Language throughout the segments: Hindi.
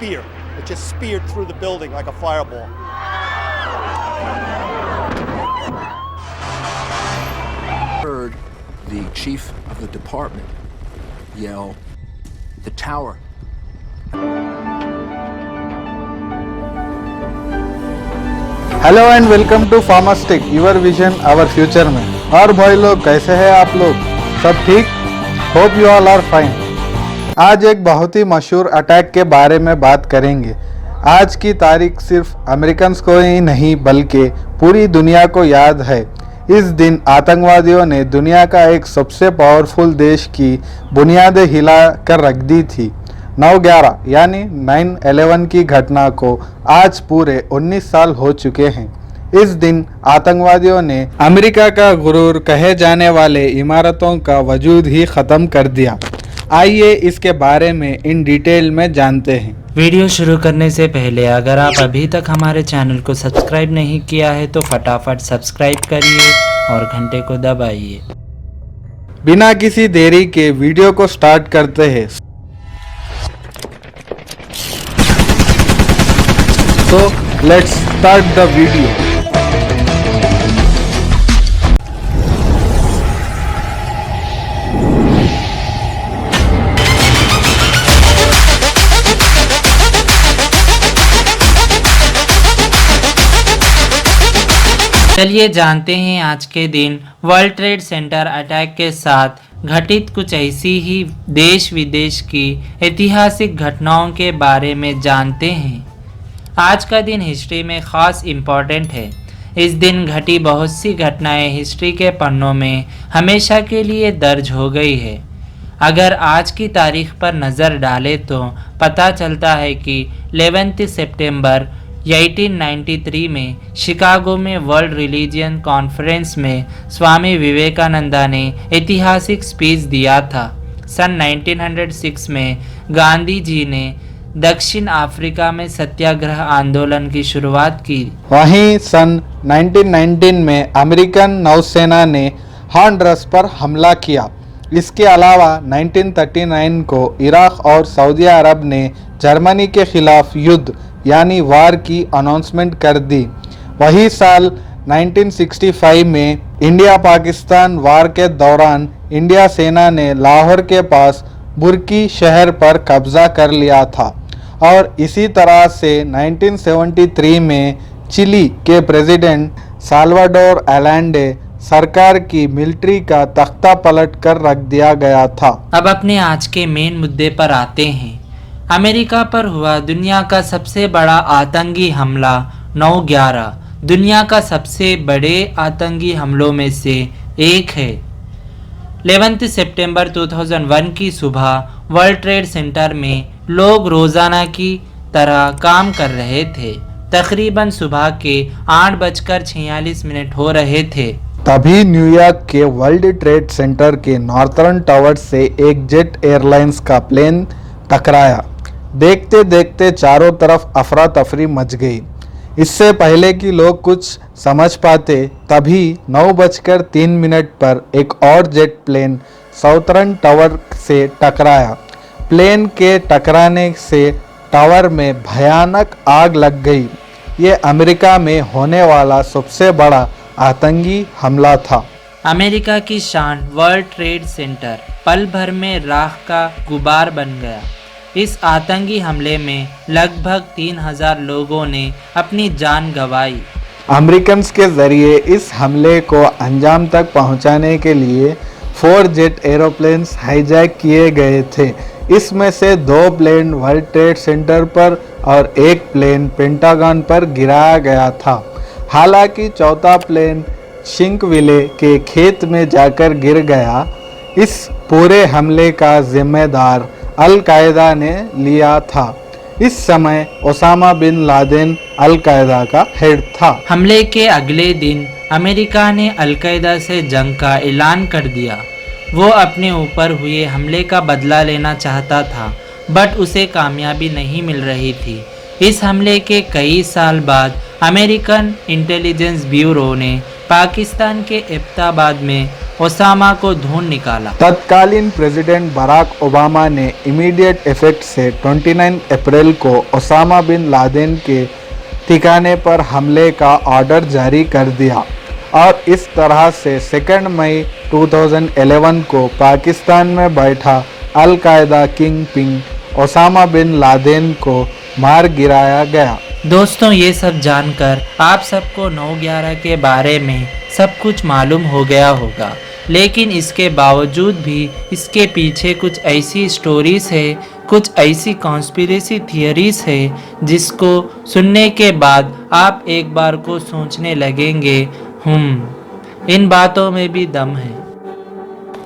spear. It just speared through the building like a fireball. Heard the chief of the department yell, "The tower." Hello and welcome to Pharmastic, your vision our future में। और भाई लोग, कैसे हैं आप लोग? सब ठीक? Hope you all are fine. आज एक बहुत ही मशहूर अटैक के बारे में बात करेंगे। आज की तारीख सिर्फ अमेरिकन्स को ही नहीं बल्कि पूरी दुनिया को याद है। इस दिन आतंकवादियों ने दुनिया का एक सबसे पावरफुल देश की बुनियादें हिला कर रख दी थी। 9/11 यानी 9/11 की घटना को आज पूरे 19 साल हो चुके हैं। इस दिन आतंकवादियों ने अमेरिका का गुरूर कहे जाने वाले इमारतों का वजूद ही ख़त्म कर दिया। आइए इसके बारे में इन डिटेल में जानते हैं। वीडियो शुरू करने से पहले अगर आप अभी तक हमारे चैनल को सब्सक्राइब नहीं किया है तो फटाफट सब्सक्राइब करिए और घंटे को दबाइए। बिना किसी देरी के वीडियो को स्टार्ट करते हैं। So let's start the video. चलिए जानते हैं आज के दिन वर्ल्ड ट्रेड सेंटर अटैक के साथ घटित कुछ ऐसी ही देश विदेश की ऐतिहासिक घटनाओं के बारे में जानते हैं। आज का दिन हिस्ट्री में ख़ास इम्पॉर्टेंट है। इस दिन घटी बहुत सी घटनाएं हिस्ट्री के पन्नों में हमेशा के लिए दर्ज हो गई है। अगर आज की तारीख पर नज़र डालें तो पता चलता है कि 11 सितंबर 1893 में शिकागो में वर्ल्ड रिलीजियन कॉन्फ्रेंस में स्वामी विवेकानंदा ने ऐतिहासिक स्पीच दिया था। सन 1906 में गांधी जी ने दक्षिण अफ्रीका में सत्याग्रह आंदोलन की शुरुआत की। वहीं सन 1919 में अमेरिकन नौसेना ने हॉन्डुरस पर हमला किया। इसके अलावा 1939 को इराक और सऊदी अरब ने जर्मनी के खिलाफ युद्ध यानी वार की अनाउंसमेंट कर दी। वही साल 1965 में इंडिया पाकिस्तान वार के दौरान इंडिया सेना ने लाहौर के पास बुर्की शहर पर कब्जा कर लिया था। और इसी तरह से 1973 में चिली के प्रेसिडेंट साल्वाडोर अलेंडे सरकार की मिलिट्री का तख्ता पलट कर रख दिया गया था। अब अपने आज के मेन मुद्दे पर आते हैं। अमेरिका पर हुआ दुनिया का सबसे बड़ा आतंकी हमला 9/11 दुनिया का सबसे बड़े आतंकी हमलों में से एक है। 11 सितंबर 2001 की सुबह वर्ल्ड ट्रेड सेंटर में लोग रोज़ाना की तरह काम कर रहे थे। तकरीबन सुबह के 8:46 हो रहे थे। तभी न्यूयॉर्क के वर्ल्ड ट्रेड सेंटर के नॉर्थर्न टावर से एक जेट एयरलाइंस का प्लेन टकराया। देखते देखते चारों तरफ अफरा तफरी मच गई। इससे पहले कि लोग कुछ समझ पाते तभी 9:03 पर एक और जेट प्लेन साउथर्न टावर से टकराया। प्लेन के टकराने से टावर में भयानक आग लग गई। ये अमेरिका में होने वाला सबसे बड़ा आतंकी हमला था। अमेरिका की शान वर्ल्ड ट्रेड सेंटर पल भर में राख का गुबार बन गया। इस आतंकी हमले में लगभग 3000 लोगों ने अपनी जान गंवाई। अमेरिकन्स के ज़रिए इस हमले को अंजाम तक पहुंचाने के लिए 4 जेट एरोप्लेन्स हाईजैक किए गए थे। इसमें से 2 प्लेन वर्ल्ड ट्रेड सेंटर पर और 1 प्लेन पेंटागन पर गिराया गया था। हालांकि चौथा प्लेन शिंकविले के खेत में जाकर गिर गया। इस पूरे हमले का जिम्मेदार अल-कायदा ने लिया था। इस समय ओसामा बिन लादेन अल-कायदा का हेड था। हमले के अगले दिन अमेरिका ने अल-कायदा से जंग का ऐलान कर दिया। वो अपने ऊपर हुए हमले का बदला लेना चाहता था, बट उसे कामयाबी नहीं मिल रही थी। इस हमले के कई साल बाद अमेरिकन इंटेलिजेंस ब्यूरो ने पाकिस्तान के एबटाबाद में ओसामा को ढूंढ निकाला। तत्कालीन प्रेसिडेंट बराक ओबामा ने इमीडिएट इफेक्ट से 29 अप्रैल को ओसामा बिन लादेन के ठिकाने पर हमले का ऑर्डर जारी कर दिया और इस तरह से 2 मई 2011 को पाकिस्तान में बैठा Al Qaeda kingpin Osama bin Laden को मार गिराया गया। दोस्तों, ये सब जानकर आप सबको 9/11 के बारे में सब कुछ मालूम हो गया होगा, लेकिन इसके बावजूद भी इसके पीछे कुछ ऐसी स्टोरीज है, कुछ ऐसी कॉन्स्पिरेसी थियरीज है जिसको सुनने के बाद आप एक बार को सोचने लगेंगे इन बातों में भी दम है।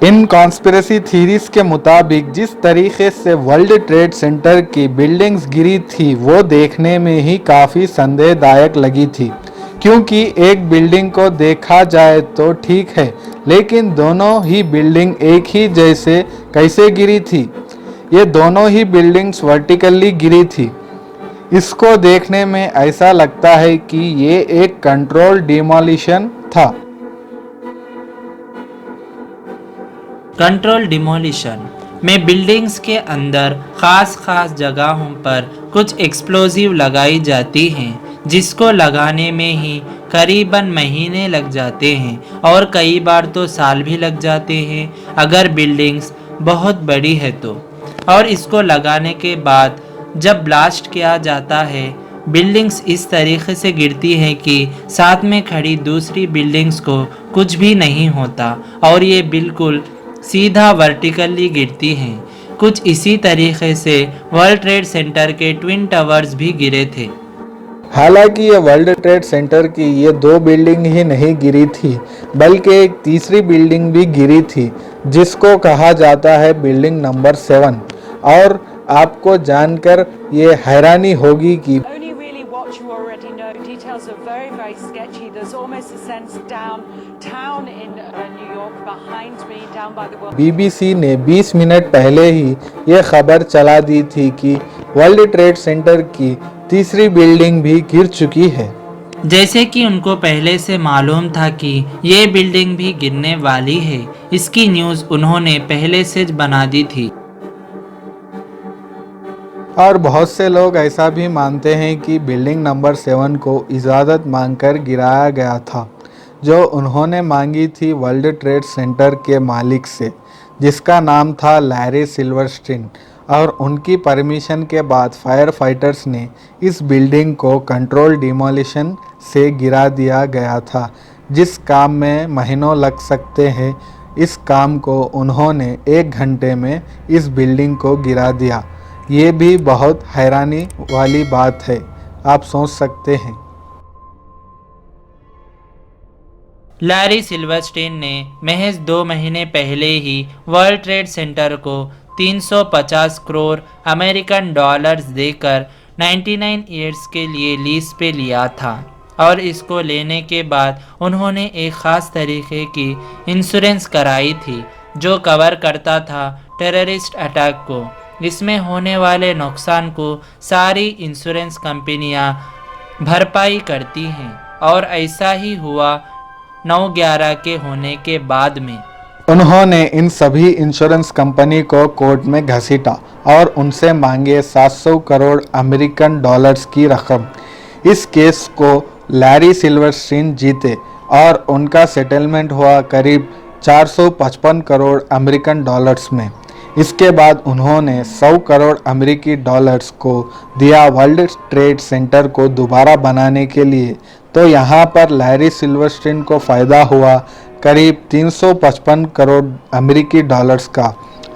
इन कॉन्स्पिरेसी थीरीज के मुताबिक जिस तरीके से वर्ल्ड ट्रेड सेंटर की बिल्डिंग्स गिरी थी वो देखने में ही काफ़ी संदेहदायक लगी थी, क्योंकि एक बिल्डिंग को देखा जाए तो ठीक है, लेकिन दोनों ही बिल्डिंग एक ही जैसे कैसे गिरी थी। ये दोनों ही बिल्डिंग्स वर्टिकली गिरी थी। इसको देखने में ऐसा लगता है कि ये एक कंट्रोल डिमोलिशन था। कंट्रोल डिमोलिशन में बिल्डिंग्स के अंदर खास जगहों पर कुछ एक्सप्लोजिव लगाई जाती हैं, जिसको लगाने में ही करीबन महीने लग जाते हैं और कई बार तो साल भी लग जाते हैं अगर बिल्डिंग्स बहुत बड़ी है तो। और इसको लगाने के बाद जब ब्लास्ट किया जाता है, बिल्डिंग्स इस तरीके से गिरती हैं कि साथ में खड़ी दूसरी बिल्डिंग्स को कुछ भी नहीं होता और ये बिल्कुल सीधा वर्टिकली गिरती हैं। कुछ इसी तरीके से वर्ल्ड ट्रेड सेंटर के ट्विन टावर्स भी गिरे थे। हालांकि ये वर्ल्ड ट्रेड सेंटर की ये 2 बिल्डिंग ही नहीं गिरी थी, बल्कि एक तीसरी बिल्डिंग भी गिरी थी जिसको कहा जाता है बिल्डिंग नंबर 7। और आपको जानकर ये हैरानी होगी कि Only really what you already know. Details are very, very sketchy. There's almost a sense downtown in New York behind me, down by the world. BBC ने 20 मिनट पहले ही ये खबर चला दी थी कि वर्ल्ड ट्रेड सेंटर की तीसरी बिल्डिंग भी गिर चुकी है। जैसे कि उनको पहले से मालूम था कि ये बिल्डिंग भी गिरने वाली है, इसकी न्यूज़ उन्होंने पहले से बना दी थी। और बहुत से लोग ऐसा भी मानते हैं कि बिल्डिंग नंबर 7 को इजाज़त मांगकर गिराया गया था, जो उन्होंने मांगी थी वर्ल्ड ट्रेड सेंटर के मालिक से, जिसका नाम था लैरी सिल्वरस्टीन। और उनकी परमिशन के बाद फायर फाइटर्स ने इस बिल्डिंग को कंट्रोल डिमोलिशन से गिरा दिया गया था, जिस काम में महीनों लग सकते हैं। इस काम को उन्होंने 1 घंटे में इस बिल्डिंग को गिरा दिया। ये भी बहुत हैरानी वाली बात है, आप सोच सकते हैं। लैरी सिल्वरस्टीन ने महज 2 महीने पहले ही वर्ल्ड ट्रेड सेंटर को 350 करोड़ अमेरिकन डॉलर्स देकर 99 ईयर्स के लिए लीज पे लिया था और इसको लेने के बाद उन्होंने एक ख़ास तरीके की इंश्योरेंस कराई थी जो कवर करता था टेररिस्ट अटैक को। इसमें होने वाले नुकसान को सारी इंश्योरेंस कंपनियां भरपाई करती हैं और ऐसा ही हुआ 9/11 के होने के बाद में। उन्होंने इन सभी इंश्योरेंस कंपनी को कोर्ट में घसीटा और उनसे मांगे 700 करोड़ अमेरिकन डॉलर्स की रकम। इस केस को लैरी सिल्वरस्टीन जीते और उनका सेटलमेंट हुआ करीब 455 करोड़ अमेरिकन डॉलर्स में। इसके बाद उन्होंने 100 करोड़ अमेरिकी डॉलर्स को दिया वर्ल्ड ट्रेड सेंटर को दोबारा बनाने के लिए। तो यहाँ पर लैरी सिल्वरस्टीन को फ़ायदा हुआ करीब 355 करोड़ अमेरिकी डॉलर्स का।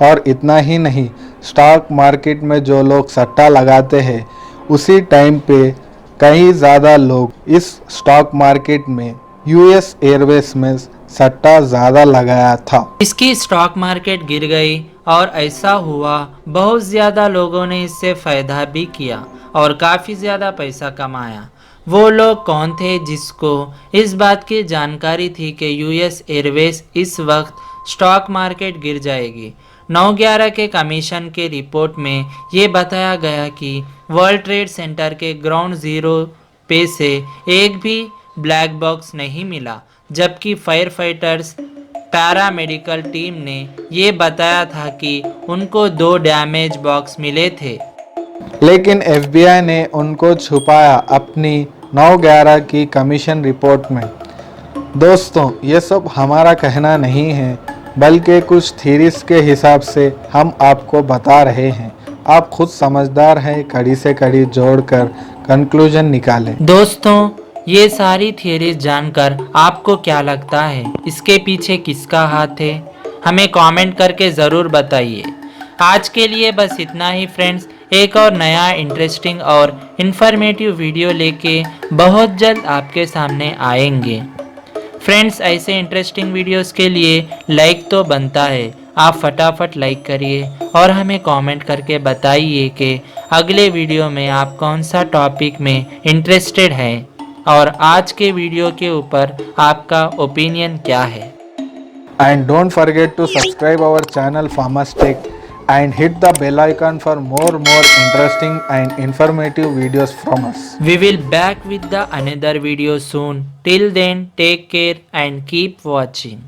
और इतना ही नहीं, स्टॉक मार्केट में जो लोग सट्टा लगाते हैं उसी टाइम पे कई ज़्यादा लोग इस स्टॉक मार्केट में यूएस एयरवेज में सट्टा ज़्यादा लगाया था। इसकी स्टॉक मार्केट गिर गई और ऐसा हुआ बहुत ज़्यादा लोगों ने इससे फ़ायदा भी किया और काफ़ी ज़्यादा पैसा कमाया। वो लोग कौन थे जिसको इस बात की जानकारी थी कि यूएस एयरवेज इस वक्त स्टॉक मार्केट गिर जाएगी? 9/11 के कमीशन के रिपोर्ट में ये बताया गया कि वर्ल्ड ट्रेड सेंटर के ग्राउंड ज़ीरो पे से एक भी ब्लैक बॉक्स नहीं मिला, जबकि फायर फाइटर्स पैरामेडिकल टीम ने ये बताया था कि उनको 2 डैमेज बॉक्स मिले थे। लेकिन FBI ने उनको छुपाया अपनी 9/11 की कमीशन रिपोर्ट में। दोस्तों, ये सब हमारा कहना नहीं है, बल्कि कुछ थीरीज के हिसाब से हम आपको बता रहे हैं। आप खुद समझदार हैं, कड़ी से कड़ी जोड़कर कंक्लूजन निकालें। दोस्तों, ये सारी थियरीज जानकर आपको क्या लगता है? इसके पीछे किसका हाथ है? हमें कमेंट करके ज़रूर बताइए। आज के लिए बस इतना ही फ्रेंड्स। एक और नया इंटरेस्टिंग और इन्फॉर्मेटिव वीडियो लेके बहुत जल्द आपके सामने आएंगे। फ्रेंड्स, ऐसे इंटरेस्टिंग वीडियोस के लिए लाइक तो बनता है, आप फटाफट लाइक करिए और हमें कमेंट करके बताइए कि अगले वीडियो में आप कौन सा टॉपिक में इंटरेस्टेड हैं और आज के वीडियो के ऊपर आपका ओपिनियन क्या है। And don't forget to subscribe our channel Farmers Tech and hit the bell icon for more interesting and informative videos from us. We will back with the another video soon. Till then, take care and keep watching.